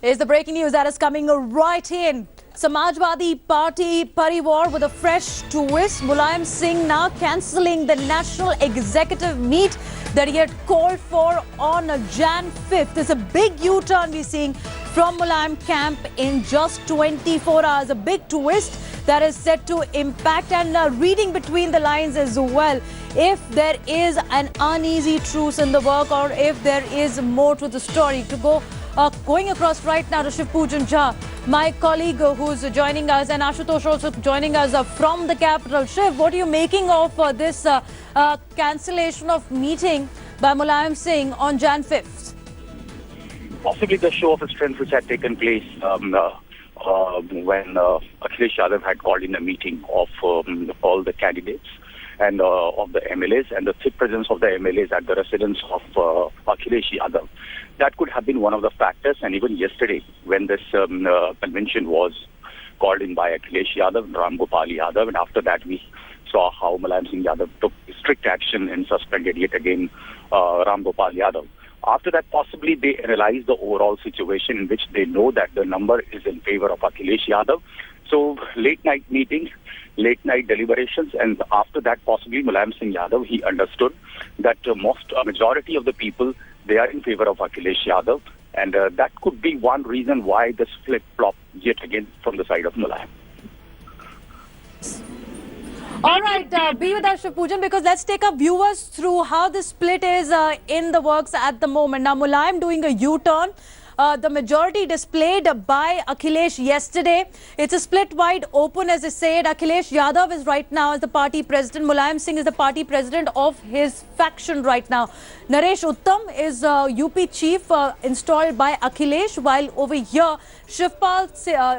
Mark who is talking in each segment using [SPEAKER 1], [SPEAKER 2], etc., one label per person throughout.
[SPEAKER 1] is the breaking news that is coming right in. Samajwadi Party Parivar with a fresh twist. Mulayam Singh now cancelling the national executive meet that he had called for on Jan 5th. There's a big U-turn we're seeing from Mulayam camp in just 24 hours. A big twist that is set to impact, and reading between the lines as well, if there is an uneasy truce in the work or if there is more to the story. To go going across right now to Shiv Pujan Jha, my colleague who's joining us, and Ashutosh also joining us from the capital. Shiv, what are you making of this cancellation of meeting by Mulayam Singh on Jan 5th?
[SPEAKER 2] Possibly the show of strength which had taken place when Akhilesh Yadav had called in a meeting of all the candidates and of the MLAs, and the thick presence of the MLAs at the residence of Akhilesh Yadav. That could have been one of the factors. And even yesterday, when this convention was called in by Akhilesh Yadav, Ram Gopal Yadav, and after that we saw how Mulayam Singh Yadav took strict action and suspended yet again Ram Gopal Yadav. After that, possibly they analyze the overall situation in which they know that the number is in favor of Akhilesh Yadav. So late night meetings, late night deliberations, and after that possibly Mulayam Singh Yadav, he understood that majority of the people, they are in favor of Akhilesh Yadav, and that could be one reason why this flip-flop yet again from the side of Mulayam.
[SPEAKER 1] All right, be with us, Shiv Pujan, because let's take our viewers through how the split is in the works at the moment. Now, Mulayam doing a U-turn. The majority displayed by Akhilesh yesterday. It's a split wide open, as I said. Akhilesh Yadav is right now as the party president. Mulayam Singh is the party president of his faction right now. Naresh Uttam is UP chief installed by Akhilesh, while over here Shivpal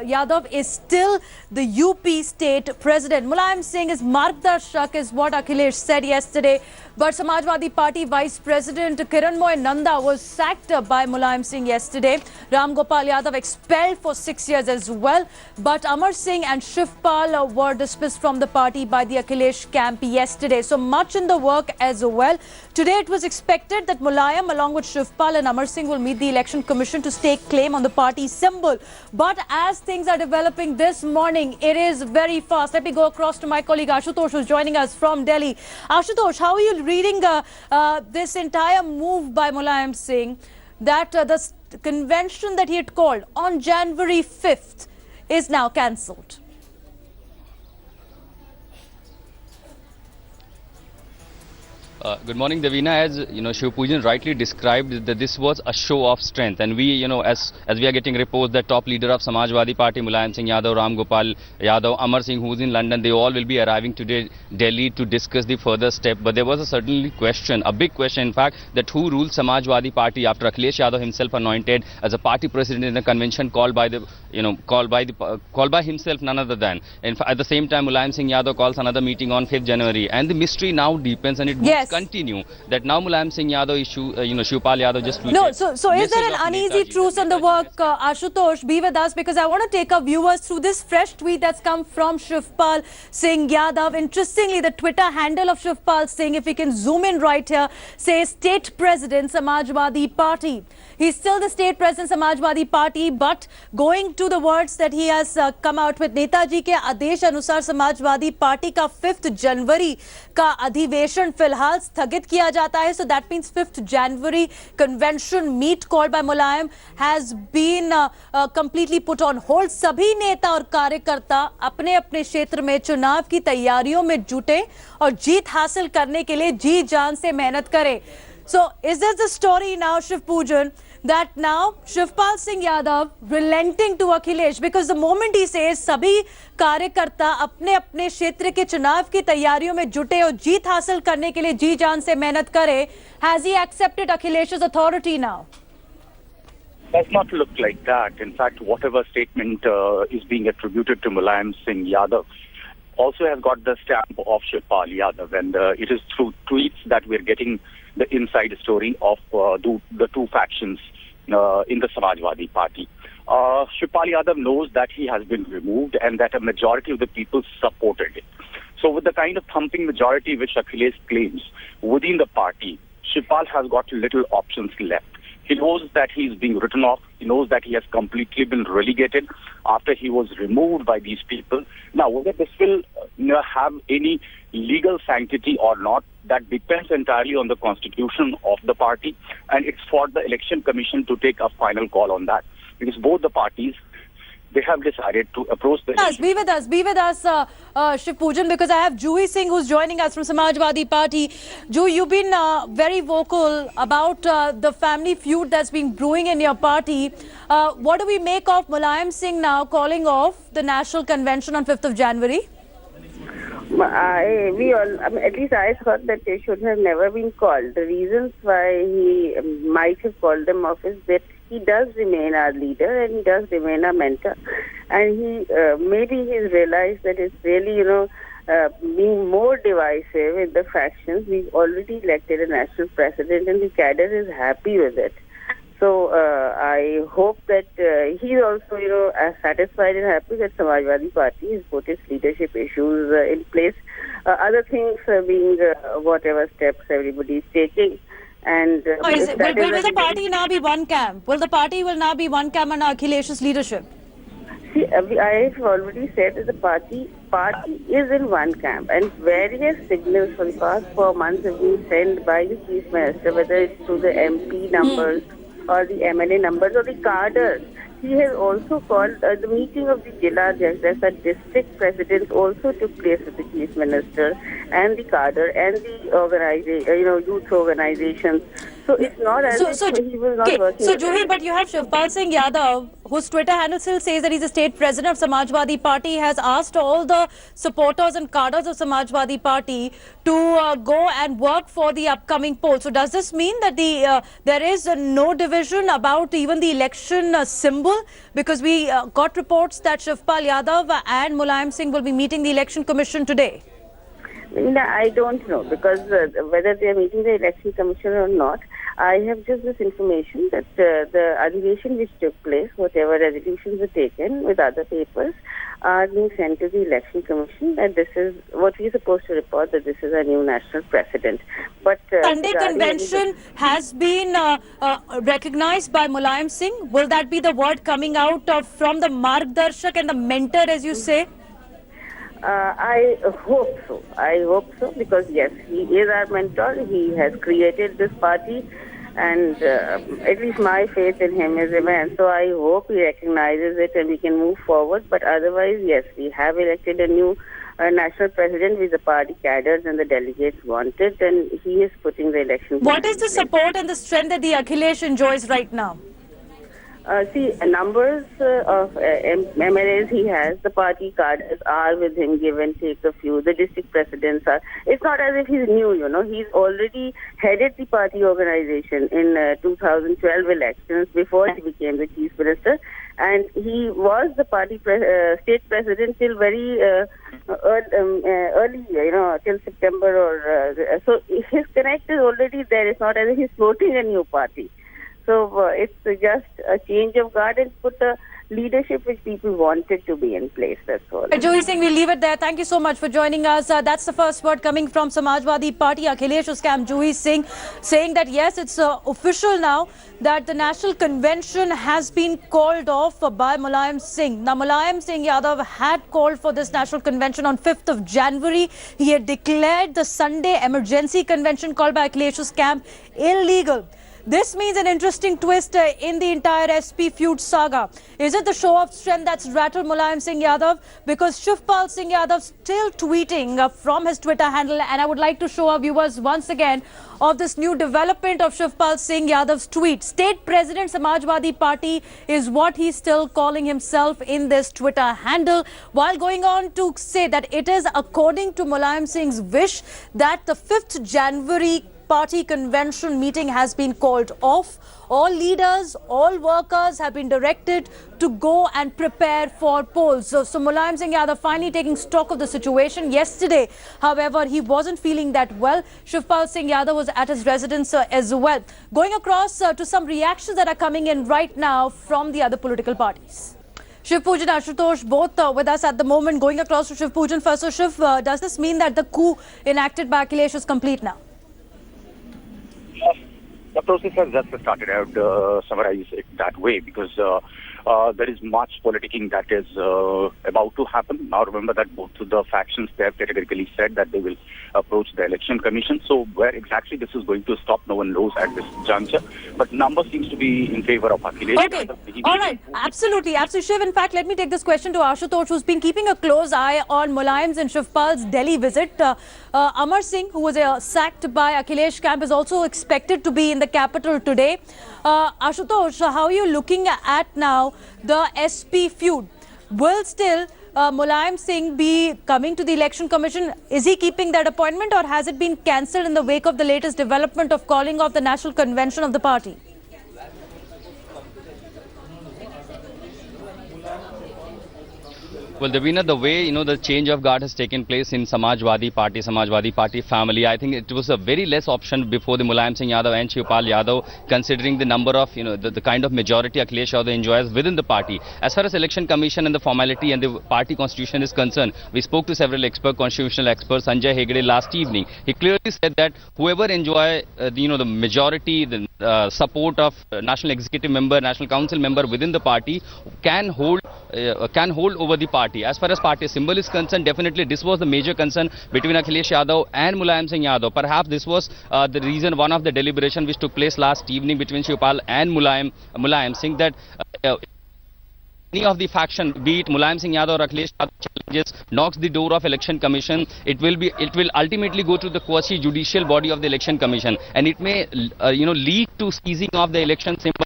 [SPEAKER 1] Yadav is still the UP state president. Mulayam Singh is Margdarshak is what Akhilesh said yesterday. But Samajwadi Party Vice President Kiranmoy Nanda was sacked by Mulayam Singh yesterday. Ram Gopal Yadav expelled for 6 years as well. But Amar Singh and Shivpal were dismissed from the party by the Akhilesh camp yesterday. So much in the work as well. Today it was expected that Mulayam along with Shivpal and Amar Singh will meet the Election Commission to stake claim on the party symbol. But as things are developing this morning, it is very fast. Let me go across to my colleague Ashutosh, who's joining us from Delhi. Ashutosh, how are you reading this entire move by Mulayam Singh, that the convention that he had called on January 5th is now cancelled?
[SPEAKER 3] Good morning, Davina. As you know, Shiv Pujan rightly described that this was a show of strength, and we, as we are getting reports that top leader of Samajwadi Party, Mulayam Singh Yadav, Ram Gopal Yadav, Amar Singh, who's in London, they all will be arriving today Delhi to discuss the further step. But there was a certainly question, a big question, in fact, that who rules Samajwadi Party after Akhilesh Yadav himself anointed as a party president in a convention called by himself, none other than. In fact, at the same time, Mulayam Singh Yadav calls another meeting on 5th January, and the mystery now deepens, and it will continue that now Mulayam Singh Yadav issue, Shivpal Yadav just tweeted.
[SPEAKER 1] No, so is there an uneasy truce in the work? Ashutosh, be with us, because I want to take our viewers through this fresh tweet that's come from Shivpal Singh Yadav. Interestingly, the Twitter handle of Shivpal Singh, if we can zoom in right here, says State President Samajwadi Party. He's still the State President Samajwadi Party, but going to the words that he has come out with, Netaji के आदेश अनुसार Samajwadi party का 5th जनवरी का अधिवेशन फिलहाल स्थगित किया जाता है. So that means 5th January convention meet called by Mulayam has been completely put on hold. सभी नेता और कार्यकर्ता अपने अपने क्षेत्र में चुनाव की तैयारियों में जुटे और जीत हासिल करने के लिए जी जान से मेहनत करें. So is this the story now, Shiv Pujan, that now Shivpal Singh Yadav relenting to Akhilesh, because the moment he says सभी कार्यकर्ता अपने अपने क्षेत्र के चुनाव की तैयारियों में जुटे और जीत हासिल करने के लिए जी जान से मेहनत करें, has he accepted Akhilesh's authority now?
[SPEAKER 2] Does not look like that. In fact, whatever statement is being attributed to Mulayam Singh Yadav also has got the stamp of Shivpal Yadav, and it is through tweets that we're getting the inside story of the two factions in the Samajwadi Party. Shivpal Yadav knows that he has been removed and that a majority of the people supported it. So with the kind of thumping majority which Akhilesh claims within the party, Shivpal has got little options left. He knows that he is being written off. He knows that he has completely been relegated after he was removed by these people. Now, whether this will have any legal sanctity or not, that depends entirely on the constitution of the party, and it's for the Election Commission to take a final call on that. Because both the parties, they have decided to approach the...
[SPEAKER 1] Be with us, Shiv Pujan, because I have Juhi Singh who's joining us from Samajwadi Party. Ju, you've been very vocal about the family feud that's been brewing in your party. What do we make of Mulayam Singh now calling off the National Convention on 5th of January?
[SPEAKER 4] At least I thought that they should have never been called. The reasons why he might have called them off is that he does remain our leader and he does remain our mentor. And he maybe he's realized that it's really, being more divisive in the factions. We've already elected a national president and the cadre is happy with it. So I hope that he's also, satisfied and happy that Samajwadi Party has put its leadership issues in place. Other things being whatever steps everybody is taking. And
[SPEAKER 1] will the party now be one camp? Will the party now be one camp under Akhilesh's leadership?
[SPEAKER 4] See, I've already said that the party is in one camp, and various signals for the past 4 months have been sent by the Chief Minister, whether it's through the MP numbers or the MLA numbers or the cadres. He has also called the meeting of the Jilla Judges, the district president also took place with the Chief Minister and the cadre and the youth organizations. So it's not as if he was not working.
[SPEAKER 1] So Juhi, but you have Shivpal Singh Yadav, whose Twitter handle still says that he's a state president of Samajwadi Party, has asked all the supporters and cadres of Samajwadi Party to go and work for the upcoming poll. So does this mean that there is no division about even the election symbol? Because we got reports that Shivpal Yadav and Mulayam Singh will be meeting the Election Commission today.
[SPEAKER 4] I don't know, because whether they are meeting the Election Commission or not, I have just this information that the adjudication which took place, whatever resolutions were taken with other papers, are being sent to the Election Commission, and this is what we are supposed to report, that this is a new national precedent. But
[SPEAKER 1] Sunday convention has been recognized by Mulayam Singh. Will that be the word coming out from the Margdarshak and the mentor, as you say?
[SPEAKER 4] I hope so. I hope so, because yes, he is our mentor. He has created this party, and at least my faith in him is immense. So I hope he recognizes it and we can move forward. But otherwise, yes, we have elected a new national president with the party cadres and the delegates wanted, and he is putting the election.
[SPEAKER 1] What is the support and the strength that the Akhilesh enjoys right now?
[SPEAKER 4] See, numbers of MLAs he has, the party cadres are with him, give and take a few. The district presidents are. It's not as if he's new, He's already headed the party organization in 2012 elections before he became the chief minister. And he was the party state president till very early, till September or so. His connect is already there. It's not as if he's floating a new party. So it's just a change of guard and put the leadership which people wanted to be in place. That's all.
[SPEAKER 1] Juhi Singh, we'll leave it there. Thank you so much for joining us. That's the first word coming from Samajwadi Party. Akhilesh's camp, Juhi Singh, saying that yes, it's official now that the National Convention has been called off by Mulayam Singh. Now, Mulayam Singh Yadav had called for this National Convention on 5th of January. He had declared the Sunday emergency convention called by Akhilesh's camp illegal. This means an interesting twist in the entire SP feud saga. Is it the show of strength that's rattled Mulayam Singh Yadav? Because Shivpal Singh Yadav still tweeting from his Twitter handle, and I would like to show our viewers once again of this new development of Shivpal Singh Yadav's tweet. State President Samajwadi Party is what he's still calling himself in this Twitter handle, while going on to say that it is according to Mulayam Singh's wish that the 5th January party convention meeting has been called off. All leaders, all workers have been directed to go and prepare for polls. So Mulayam Singh Yadav finally taking stock of the situation. Yesterday, however, he wasn't feeling that well. Shivpal Singh Yadav was at his residence as well. Going across to some reactions that are coming in right now from the other political parties. Shiv Pujan, Ashutosh, both with us at the moment. Going across to Shiv Pujan first. So Shiv, does this mean that the coup enacted by Akhilesh is complete now?
[SPEAKER 2] The process has just started. I would summarize it that way because there is much politicking that is about to happen. Now remember that both the factions, they have categorically said that they will approach the election commission. So where exactly this is going to stop, no one knows at this juncture. But number seems to be in favor of Akhilesh.
[SPEAKER 1] Okay. All right. Absolutely. Absolutely. Shiv, in fact, let me take this question to Ashutosh, who's been keeping a close eye on Mulayam's and Shivpal's Delhi visit. Amar Singh, who was sacked by Akhilesh camp, is also expected to be in the capital today. Ashutosh, how are you looking at now the SP feud? Will still Mulayam Singh be coming to the election commission? Is he keeping that appointment, or has it been cancelled in the wake of the latest development of calling off the national convention of the party?
[SPEAKER 3] Well, Davina, the way, the change of guard has taken place in Samajwadi Party family, I think it was a very less option before the Mulayam Singh Yadav and Shivpal Yadav, considering the number of, the kind of majority Akhilesh Yadav enjoys within the party. As far as election commission and the formality and the party constitution is concerned, we spoke to several constitutional experts, Sanjay Hegde, last evening. He clearly said that whoever enjoy, the majority, the support of national executive member, national council member within the party can hold over the party. As far as party symbol is concerned, definitely this was the major concern between Akhilesh Yadav and Mulayam Singh Yadav. Perhaps this was the reason, one of the deliberation which took place last evening between Shivpal and Mulayam Singh, that any of the faction, be it Mulayam Singh Yadav or Akhilesh Yadav, challenges, knocks the door of election commission, it will ultimately go to the quasi-judicial body of the election commission, and it may lead to seizing of the election symbol.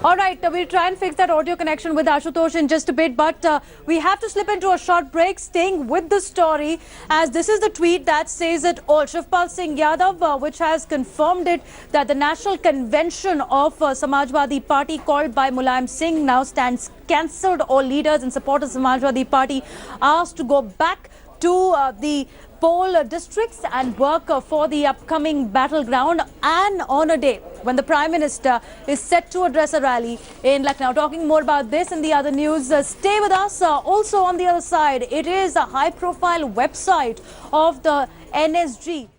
[SPEAKER 1] All right, we'll try and fix that audio connection with Ashutosh in just a bit, but we have to slip into a short break, staying with the story, as this is the tweet that says it all. Shivpal Singh Yadav, which has confirmed it, that the national convention of Samajwadi Party called by Mulayam Singh now stands cancelled. All leaders and supporters of Samajwadi Party asked to go back to the poll districts and work for the upcoming battleground, and on a day when the Prime Minister is set to address a rally in Lucknow. Talking more about this and the other news, stay with us. Also on the other side, it is a high-profile website of the NSG